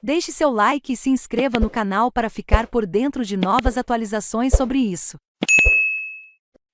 Deixe seu like e se inscreva no canal para ficar por dentro de novas atualizações sobre isso.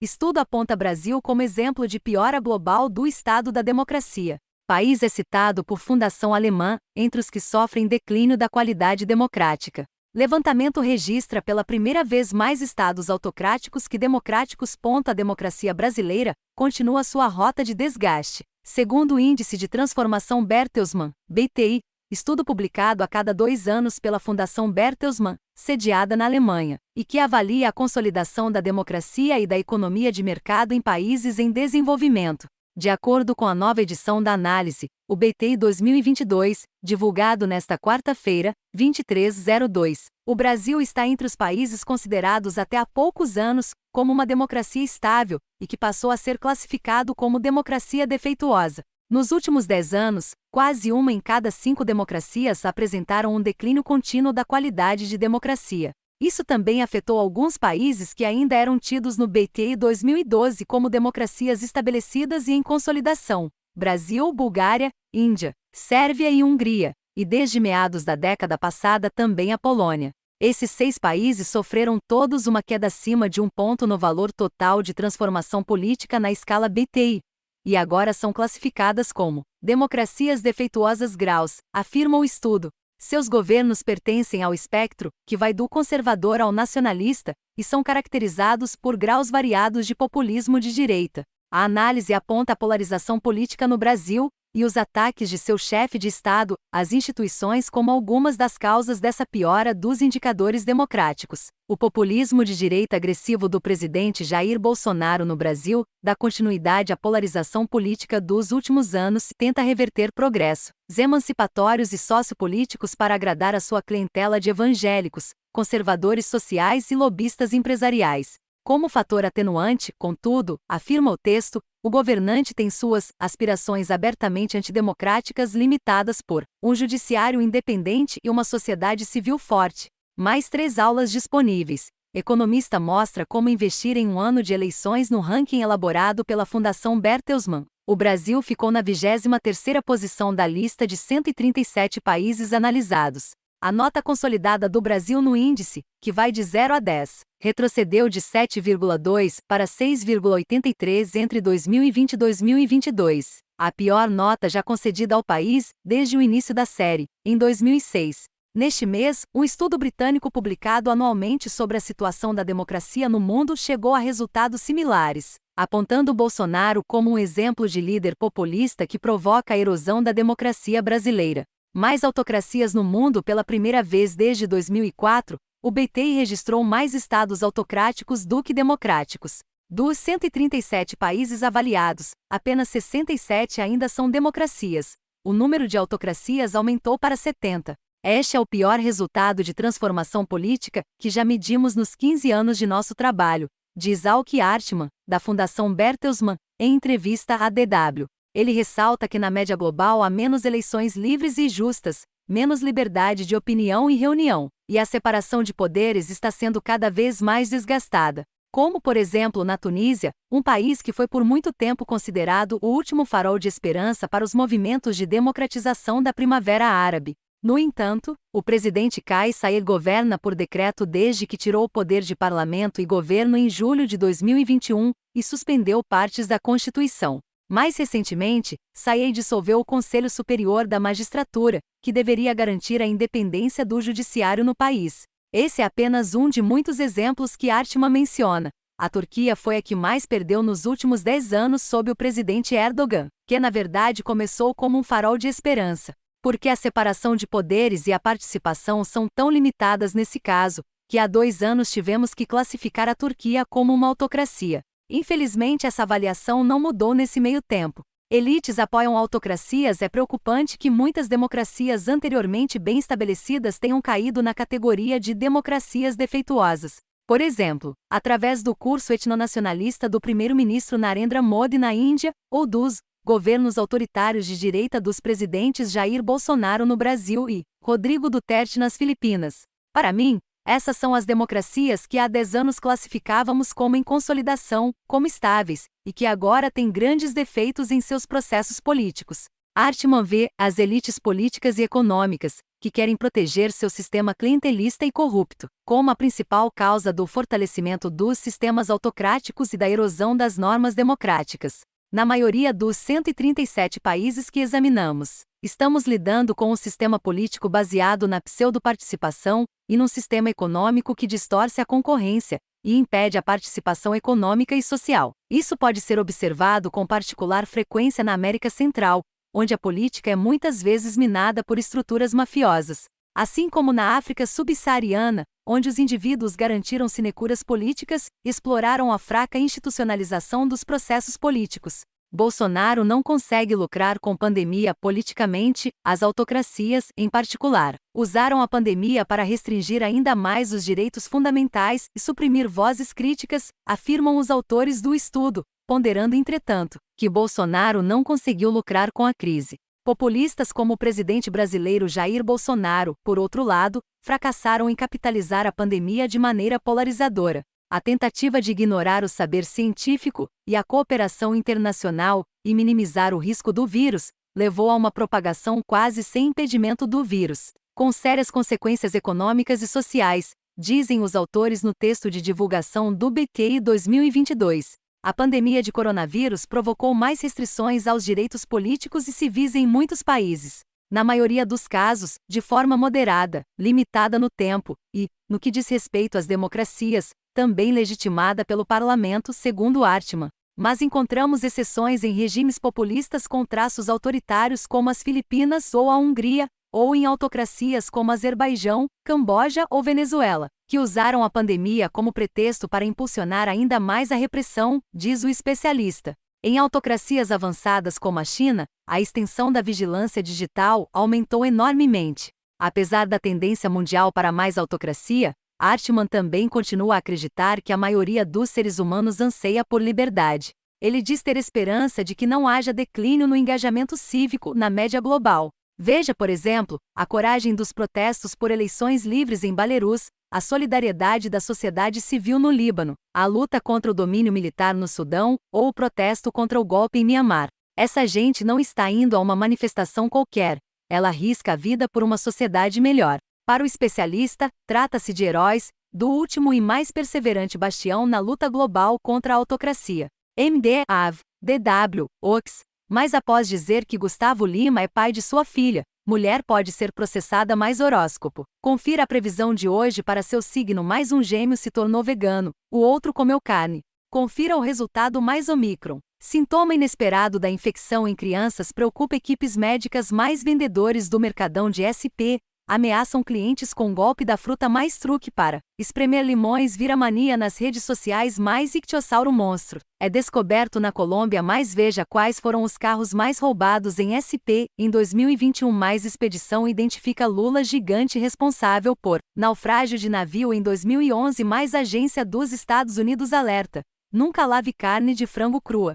Estudo aponta Brasil como exemplo de piora global do estado da democracia. País é citado por Fundação Alemã entre os que sofrem declínio da qualidade democrática. Levantamento registra pela primeira vez mais estados autocráticos que democráticos. A democracia brasileira continua sua rota de desgaste. Segundo o Índice de Transformação Bertelsmann, BTI, estudo publicado a cada 2 anos pela Fundação Bertelsmann, sediada na Alemanha, e que avalia a consolidação da democracia e da economia de mercado em países em desenvolvimento. De acordo com a nova edição da análise, o BTI 2022, divulgado nesta quarta-feira, 23/02, o Brasil está entre os países considerados até há poucos anos como uma democracia estável e que passou a ser classificado como democracia defeituosa. Nos últimos 10 anos, quase 1 em cada 5 democracias apresentaram um declínio contínuo da qualidade de democracia. Isso também afetou alguns países que ainda eram tidos no BTI 2012 como democracias estabelecidas e em consolidação: Brasil, Bulgária, Índia, Sérvia e Hungria, e desde meados da década passada também a Polônia. Esses 6 países sofreram todos uma queda acima de 1 ponto no valor total de transformação política na escala BTI, e agora são classificadas como democracias defeituosas graus, afirma o estudo. Seus governos pertencem ao espectro, que vai do conservador ao nacionalista, e são caracterizados por graus variados de populismo de direita. A análise aponta a polarização política no Brasil e os ataques de seu chefe de Estado às instituições como algumas das causas dessa piora dos indicadores democráticos. O populismo de direita agressivo do presidente Jair Bolsonaro no Brasil dá continuidade à polarização política dos últimos anos e tenta reverter progressos emancipatórios e sociopolíticos para agradar a sua clientela de evangélicos, conservadores sociais e lobistas empresariais. Como fator atenuante, contudo, afirma o texto, o governante tem suas aspirações abertamente antidemocráticas limitadas por um judiciário independente e uma sociedade civil forte. Mais 3 aulas disponíveis. Economista mostra como investir em um ano de eleições no ranking elaborado pela Fundação Bertelsmann. O Brasil ficou na 23ª posição da lista de 137 países analisados. A nota consolidada do Brasil no índice, que vai de 0 a 10, retrocedeu de 7,2 para 6,83 entre 2020 e 2022, a pior nota já concedida ao país desde o início da série, em 2006. Neste mês, um estudo britânico publicado anualmente sobre a situação da democracia no mundo chegou a resultados similares, apontando Bolsonaro como um exemplo de líder populista que provoca a erosão da democracia brasileira. Mais autocracias no mundo. Pela primeira vez desde 2004, o BTI registrou mais estados autocráticos do que democráticos. Dos 137 países avaliados, apenas 67 ainda são democracias. O número de autocracias aumentou para 70. Este é o pior resultado de transformação política que já medimos nos 15 anos de nosso trabalho, diz Alki Artman, da Fundação Bertelsmann, em entrevista à DW. Ele ressalta que na média global há menos eleições livres e justas, menos liberdade de opinião e reunião, e a separação de poderes está sendo cada vez mais desgastada. Como, por exemplo, na Tunísia, um país que foi por muito tempo considerado o último farol de esperança para os movimentos de democratização da Primavera Árabe. No entanto, o presidente Kais Saied governa por decreto desde que tirou o poder de parlamento e governo em julho de 2021 e suspendeu partes da Constituição. Mais recentemente, Saied dissolveu o Conselho Superior da Magistratura, que deveria garantir a independência do judiciário no país. Esse é apenas um de muitos exemplos que Artman menciona. A Turquia foi a que mais perdeu nos últimos 10 anos sob o presidente Erdogan, que na verdade começou como um farol de esperança. Porque a separação de poderes e a participação são tão limitadas nesse caso, que há 2 anos tivemos que classificar a Turquia como uma autocracia. Infelizmente essa avaliação não mudou nesse meio tempo. Elites apoiam autocracias. É preocupante que muitas democracias anteriormente bem estabelecidas tenham caído na categoria de democracias defeituosas. Por exemplo, através do curso etnonacionalista do primeiro-ministro Narendra Modi na Índia, ou dos governos autoritários de direita dos presidentes Jair Bolsonaro no Brasil e Rodrigo Duterte nas Filipinas. Para mim, essas são as democracias que há 10 anos classificávamos como em consolidação, como estáveis, e que agora têm grandes defeitos em seus processos políticos. Artman vê as elites políticas e econômicas, que querem proteger seu sistema clientelista e corrupto, como a principal causa do fortalecimento dos sistemas autocráticos e da erosão das normas democráticas. Na maioria dos 137 países que examinamos, estamos lidando com um sistema político baseado na pseudoparticipação e num sistema econômico que distorce a concorrência e impede a participação econômica e social. Isso pode ser observado com particular frequência na América Central, onde a política é muitas vezes minada por estruturas mafiosas, assim como na África subsaariana, onde os indivíduos garantiram sinecuras políticas e exploraram a fraca institucionalização dos processos políticos. Bolsonaro não consegue lucrar com pandemia politicamente, as autocracias, em particular, usaram a pandemia para restringir ainda mais os direitos fundamentais e suprimir vozes críticas, afirmam os autores do estudo, ponderando, entretanto, que Bolsonaro não conseguiu lucrar com a crise. Populistas como o presidente brasileiro Jair Bolsonaro, por outro lado, fracassaram em capitalizar a pandemia de maneira polarizadora. A tentativa de ignorar o saber científico e a cooperação internacional e minimizar o risco do vírus levou a uma propagação quase sem impedimento do vírus, com sérias consequências econômicas e sociais, dizem os autores no texto de divulgação do BQI 2022. A pandemia de coronavírus provocou mais restrições aos direitos políticos e civis em muitos países. Na maioria dos casos, de forma moderada, limitada no tempo e, no que diz respeito às democracias, também legitimada pelo parlamento, segundo Artman. Mas encontramos exceções em regimes populistas com traços autoritários como as Filipinas ou a Hungria, ou em autocracias como Azerbaijão, Camboja ou Venezuela, que usaram a pandemia como pretexto para impulsionar ainda mais a repressão, diz o especialista. Em autocracias avançadas como a China, a extensão da vigilância digital aumentou enormemente. Apesar da tendência mundial para mais autocracia, Artman também continua a acreditar que a maioria dos seres humanos anseia por liberdade. Ele diz ter esperança de que não haja declínio no engajamento cívico na média global. Veja, por exemplo, a coragem dos protestos por eleições livres em Belarus, a solidariedade da sociedade civil no Líbano, a luta contra o domínio militar no Sudão ou o protesto contra o golpe em Mianmar. Essa gente não está indo a uma manifestação qualquer, ela arrisca a vida por uma sociedade melhor. Para o especialista, trata-se de heróis, do último e mais perseverante bastião na luta global contra a autocracia. MD, AV, DW, Ox. Mas após dizer que Gustavo Lima é pai de sua filha, mulher pode ser processada mais horóscopo. Confira a previsão de hoje para seu signo. Mais um gêmeo se tornou vegano, o outro comeu carne. Confira o resultado mais Omicron. Sintoma inesperado da infecção em crianças preocupa equipes médicas. Mais vendedores do Mercadão de SP ameaçam clientes com golpe da fruta. Mais truque para espremer limões vira mania nas redes sociais. Mais ictiossauro monstro é descoberto na Colômbia. Mais veja quais foram os carros mais roubados em SP em 2021. Mais expedição identifica Lula gigante responsável por naufrágio de navio em 2011. Mais agência dos Estados Unidos alerta: nunca lave carne de frango crua.